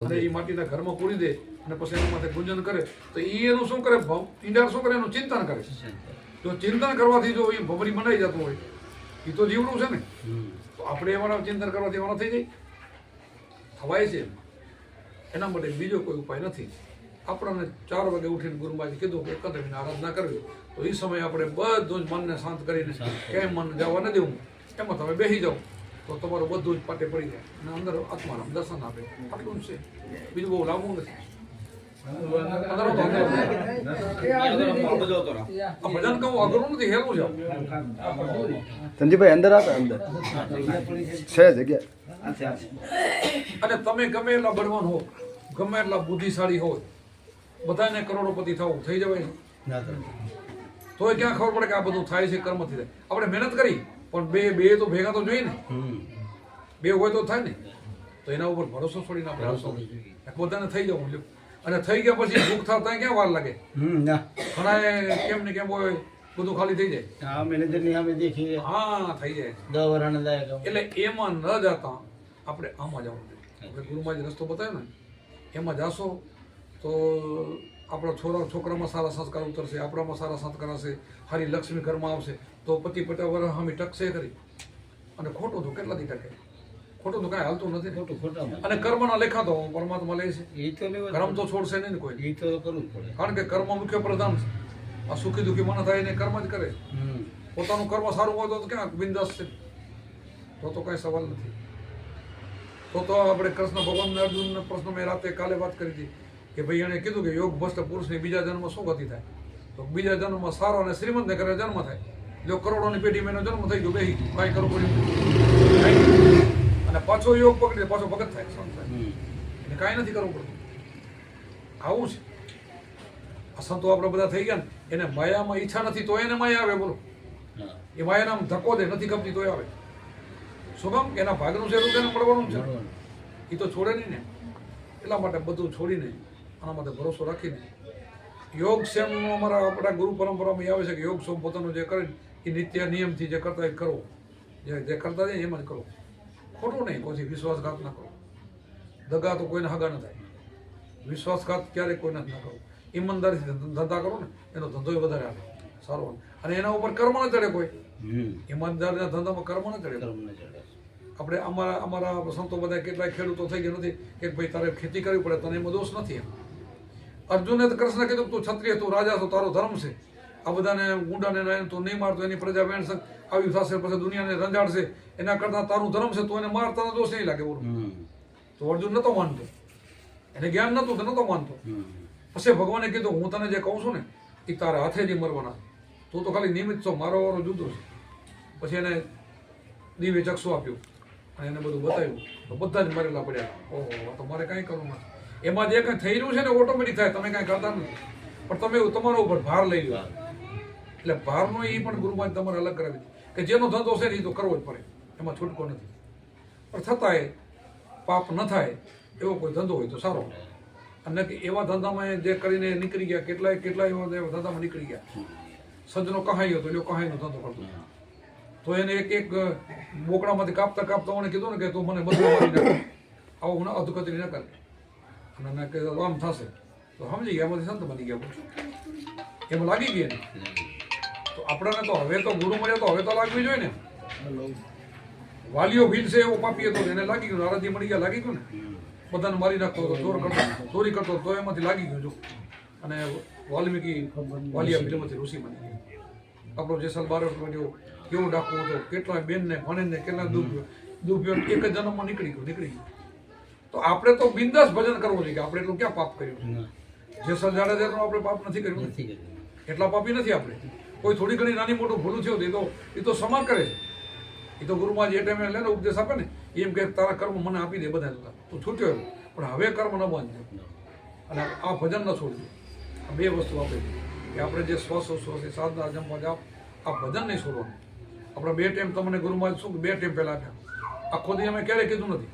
અને એ માટીના ઘરમાં પૂરી દે અને પછી એના માટે ગુંજન કરે તો એ એનું શું કરે ઈંડાર શું કરે એનું ચિંતન કરે. જો ચિંતન કરવાથી જો એ ભમરી બનાવી જતું હોય એ તો જીવડું છે ને, તો આપણે એવાના ચિંતન કરવાથી એવાના થઈ જાય થવાય છે. એના માટે બીજો કોઈ ઉપાય નથી. આપણને 4 વાગે ઉઠીને ગુરુમાજી કીધું કે એકંદરીની આરાધના કરવી, તો એ સમયે આપણે બધું જ મનને શાંત કરીને કેમ મન જવા ન દેવું, એમાં તમે બેસી જાઓ તો તમારું બધું જ પાટે પડી જાય અને અંદર આત્મારામ દર્શન આપે. આટલું જ છે, બીજું બહુ લાંબુ નથી. ભજન કહું અઘરું નથી, હેલું છે. સંજીભાઈ અંદર આવે, અંદર છે જગ્યા. અને તમે ગમે એટલા બળવાન હો, ગમે એટલા બુદ્ધિશાળી હોય, બધાને કરોડોપતિ થવું થઈ જવાય તોય ક્યાં ખબર પડે કે આ બધું થાય છે કર્મથી થાય. આપણે મહેનત કરી પણ બે તો ભેગા તો જોઈએ ને, બે હોય તો થાય ને. તો એના ઉપર ભરોસો છોડીને આપણે હાલશો, બધાને થઈ જવું લ્યો. અને થઈ ગયા પછી ભૂખ થતા ક્યાં વાર લાગે? ઘણા કેમ ને કેમ હોય બધું ખાલી થઈ જાય. હા થઈ જાય. એટલે એમાં ન જતા આપણે આમાં જવું જોઈએ. આપણે ગુરુમાં જે રસ્તો બતાવ્યો ને એમાં જાશો તો આપણા છોકરામાં સારા સંસ્કાર ઉતરશે, આપણામાં સારા સંસ્કાર હશે, સારી લક્ષ્મી ઘરમાં આવશે, તો પતિ પટા વર હમી ટકશે ખરી. અને ખોટું તો કેટલાથી ટકે? ખોટું તો કાંઈ હાલતું નથી. અને કર્મના લેખા તો પરમાત્મા લે છે, કર્મ તો છોડશે નહીં ને કોઈ. કારણ કે કર્મ મુખ્ય પ્રધાન છે. આ સુખી દુઃખી મન થાય એને કર્મ જ કરે. પોતાનું કર્મ સારું હોય તો ક્યાં બિંદાસ છે, તો કાંઈ સવાલ નથી. તો આપણે કૃષ્ણ ભગવાન અર્જુનના પ્રશ્ન મેં રાતે કાલે વાત કરી હતી કે ભાઈ એણે કીધું કે યોગ ભ્રષ્ટ પુરુષની બીજા જન્મમાં શું ગતિ થાય? તો બીજા જન્મમાં સારો અને શ્રીમંતને કરે જન્મ થાય. જો કરોડોની પેઢીમાં એનો જન્મ થઈ ગયો, બેહી કાંઈ કરવું પડ્યું અને પાછો યોગ પકડી પાછો ભગત થાય, સંત થાય. એને કાંઈ નથી કરવું પડતું. આવું છે આ સંતો આપણે બધા થઈ ગયા ને, એને માયામાં ઈચ્છા નથી તો એને માયા આવે. બોલો, એ માયાને ધક્કો દે, નથી ગમતી તોય આવે. શું કામ? એના ભાગનું છે એને મળવાનું છે, એ તો છોડે નહીં ને. એટલા માટે બધું છોડીને આના માટે ભરોસો રાખીને યોગ સેમનું અમારા આપણા ગુરુ પરંપરામાં આવે છે કે યોગ સોમ પોતાનું જે કરે એ નિત્ય નિયમથી જે કરતા એ કરો, જે કરતા જાય એમ જ કરો. ખોટું નહીં, કોઈ વિશ્વાસઘાત ના કરો. દગા તો કોઈને હગા ન થાય. વિશ્વાસઘાત ક્યારેય કોઈને ના કરો. ઈમાનદારીથી ધંધા કરો ને એનો ધંધો વધારે આવે સારો. અને એના ઉપર કર્મ ન ચડે કોઈ. ઈમાનદારીના ધંધામાં કર્મ ન ચડે. આપણે અમારા સંતો બધા કેટલાય ખેડૂતો થઈ ગયા નથી કે ભાઈ તારે ખેતી કરવી પડે, તને એમાં દોષ નથી. અર્જુને તો કૃષ્ણ કીધું તું ક્ષત્રિય, તું રાજા છો, તારો ધર્મ છે. આ બધાને ગુંડાને તું નહીં મારતો, એની પ્રજા વેણ આવી થશે, પછી દુનિયાને રંજાડશે. એના કરતાં તારું ધર્મ છે, તું એને મારતા દોષ નહીં લાગે. બોલું તો અર્જુન નતો માનતો, એને જ્ઞાન નતું તો નતો માનતો. પછી ભગવાને કીધું હું તને જે કહું છું ને એ તારા હાથે જ મરવાના, તું તો ખાલી નિમિત્ત છો, મારો વારો જુદો છે. પછી એને દિવ્ય ચક્ષુ આપ્યું અને એને બધું બતાવ્યું તો બધા જ મરેલા પડ્યા. ઓહો, તો મારે કાંઈ કરવું નથી. એમાં જે કંઈ થઈ રહ્યું છે ને ઓટોમેટિક થાય, તમે કાંઈ કરતા નથી. પણ તમે તમારા ઉપર ભાર લઈ લો. એટલે ભારનો એ પણ ગુરુમાં તમારે અલગ કરાવી કે જેનો ધંધો છે ને એ તો કરવો જ પડે, એમાં છૂટકો નથી. પણ છતાંય પાપ ન થાય એવો કોઈ ધંધો હોય તો સારો. અને એવા ધંધામાં જે કરીને નીકળી ગયા, કેટલાય એવા ધંધામાં નીકળી ગયા. સજ્જનો કહાઈ હતો, જો કહાઈનો ધંધો કરતો તો એને એક બોકડામાંથી કાપતા મને કીધું ને કે તું મને બધું મારી નાખ, આવું મને અધકતરી ન કરે. અને મેં કીધું આમ થશે તો સમજી ગયા, એમાંથી સંત બની ગયા. એમાં લાગી ગયા ને તો આપણને તો હવે તો ગુરુ મળ્યા તો હવે તો લાગવી જોઈએ ને. વાલીઓ ભીલ છે એવો પાપી હતો, એને લાગી ગયું. આરાધ્ય મળી ગયા, લાગી ગયું ને. બધાને મારી નાખતો હતો, ચોરી કરતો તો એમાંથી લાગી ગયું. જો અને વાલ્મીકી વાલિયા ભીલમાંથી ઋષિ બની ગયા. આપણો જેસલ બારોટ બન્યો, કેવો ડાકુ હતો, કેટલા બેનને ભણેને કેટલા દુઃખ એક જ જન્મમાં નીકળી ગયું. તો આપણે તો બિંદાસ ભજન કરવું જોઈએ કે આપણે એટલું ક્યાં પાપ કર્યું. જેસલ જાડેજાનું આપણે પાપ નથી કર્યું, એટલા પાપી નથી આપણે. કોઈ થોડી ઘણી નાની મોટું ભૂલું થયું એ તો સમાન કરે છે. એ તો ગુરુમાં જે ટાઈમે લે ને ઉપદેશ આપે ને એમ કે તારા કર્મ મને આપી દે બધા, તું છૂટ્યો એવું. પણ હવે કર્મ ન બાંધજો અને આ ભજન ન છોડજો. આ બે વસ્તુ આપે કે આપણે જે શ્વાસોશ્વાસ સાધના જમવા જાઓ, આ ભજન નહીં છોડવાનું. આપણે 2 ટાઈમ તમને ગુરુમાં શું 2 ટાઈમ પહેલાં આપ્યા. આખો દી અમે ક્યારેય કીધું નથી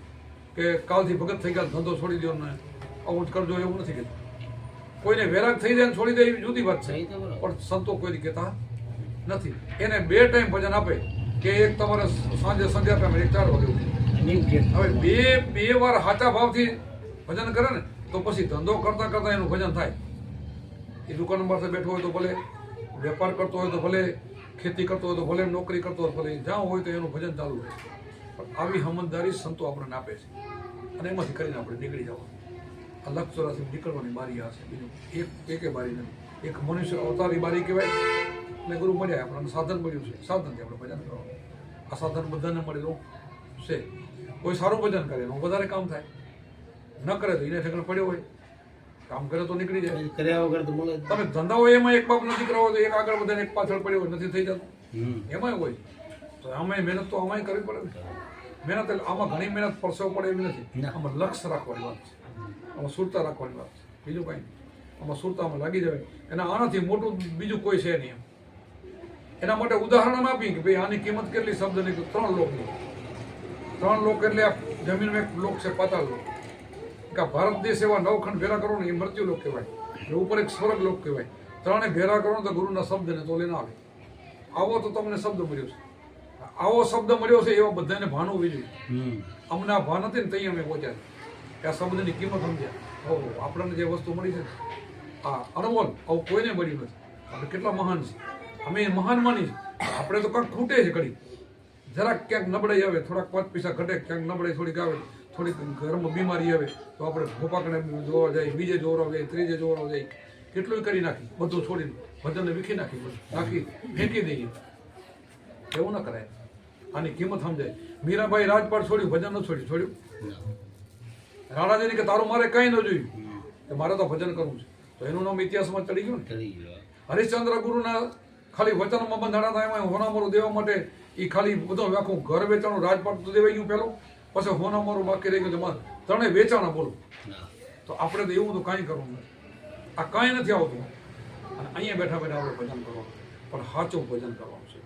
કે કાલથી ભગત થઈ ગયા ધંધો છોડી દો ને આવું જ કરજો, એવું નથી કીધું. કોઈને વૈરાગ થઈ જાય ને છોડી દે એવી જુદી વાત છે, પણ સંતો કોઈ કહેતા નથી. એને 2 ટાઈમ ભજન આપે કે એક તમારે સાંજે સંધ્યા ટાઈમે 4 વાગે. હવે બે વાર સાચા ભાવથી ભજન કરે ને તો પછી ધંધો કરતા કરતા એનું ભજન થાય. એ દુકાન પાસે બેઠો હોય તો ભલે, વેપાર કરતો હોય તો ભલે, ખેતી કરતો હોય તો ભલે, નોકરી કરતો હોય તો ભલે, જ્યાં હોય તો એનું ભજન ચાલુ રહે. પણ આવી સમજદારી સંતો આપણને આપે છે અને એમાંથી કરીને આપણે નીકળી જવાનું. આ લક્ષ નીકળવાની બારી આ છે, બીજું એકે બારી નથી. એક મનુષ્ય અવતારી બારી કહેવાય. એટલે ગુરુ મળ્યા આપણને સાધન મળ્યું છે, સાધનથી આપણે ભજન કરવાનું. આ સાધન બધાને મળેલું છે. કોઈ સારું ભજન કરે એનું વધારે કામ થાય, ન કરે તો એને ઠેકાણે પડ્યો હોય, કામ કરે તો નીકળી જાય. કર્યા વગર તો મળે. તમે ધંધા હોય એમાં એક બાપના દીકરા હોય તો એક આગળ વધે એક પાછળ પડ્યો હોય, નથી થઈ જતું. એમાંય હોય તો આમાંય મહેનત તો આમાંય કરવી પડે ને. મહેનત એટલે આમાં ઘણી મહેનત પરસેવો પડે એવી નથી. આમાં લક્ષ્ય રાખવાની વાત છે, આમાં સુરતા રાખવાની વાત છે, બીજું કાંઈ નહીં. આમાં સુરતામાં લાગી જાય. એના આનાથી મોટું બીજું કોઈ છે નહીં. એના માટે ઉદાહરણ આપી કે ભાઈ આની કિંમત કેટલી શબ્દની, તો 3 લોકની. 3 લોક એટલે આ જમીનમાં એક લોક છે પાતાળ લોક. કે ભારત દેશ એવા 9 ખંડ ભેરા કરો ને એ મૃત્યુ લોક કહેવાય. ઉપર એક સ્વર્ગ લોક કહેવાય. 3 ભેરા કરો તો ગુરુના શબ્દને તો લઈને આવે. આવો તો તમને શબ્દ મળ્યો છે, આવો શબ્દ મળ્યો છે એવા બધાને ભાન હોવી જોઈએ. અમને આ ભાન હતી ને ત્યાં અમે પહોંચ્યા કે આ શબ્દની કિંમત સમજ્યા. આપણને જે વસ્તુ મળી છે આ અનમોલ, આવું કોઈને મળ્યું નથી. આપણે કેટલા મહાન છે, અમે મહાન માની છે. આપણે તો કંઈક ખૂટે છે ઘડી, જરાક ક્યાંક નબળાઈ આવે, થોડાક 5 પૈસા ઘટે, ક્યાંક નબળાઈ થોડીક આવે, થોડીક ઘરમાં બીમારી આવે તો આપણે ભોપાકને જોવા જાય, બીજે જોવા જાય, ત્રીજે જોવા જાય, કેટલું કરી નાખી, બધું છોડીને ભજનને વીખી નાખી ફેંકી દઈએ. એવું ન કરાય. આની કિંમત સમજાય. મીરાબાઈ રાજપાટ છોડ્યું, ભજન ન છોડ્યું. રાણાજીને કે તારું મારે કંઈ ન જોયું, કે મારે તો ભજન કરવું છે, તો એનું નામ ઇતિહાસમાં ચડી ગયું ને. હરિશ્ચંદ્ર ગુરુના ખાલી વચનમાં બંધાણા હતા, એમાં હોનામોરું દેવા માટે એ ખાલી બધું આખું ઘર વેચાણું, રાજપાટ તો દેવાઈ ગયું પેલું, પછી હોનામોરું બાકી રહી ગયું. 3 વેચાણા બોલો. તો આપણે તો એવું તો કાંઈ કરવું નથી. આ કાંઈ નથી આવતું. અને અહીંયા બેઠા બેઠા આપણે ભજન કરવાનું, પણ સાચું ભજન કરવાનું છે.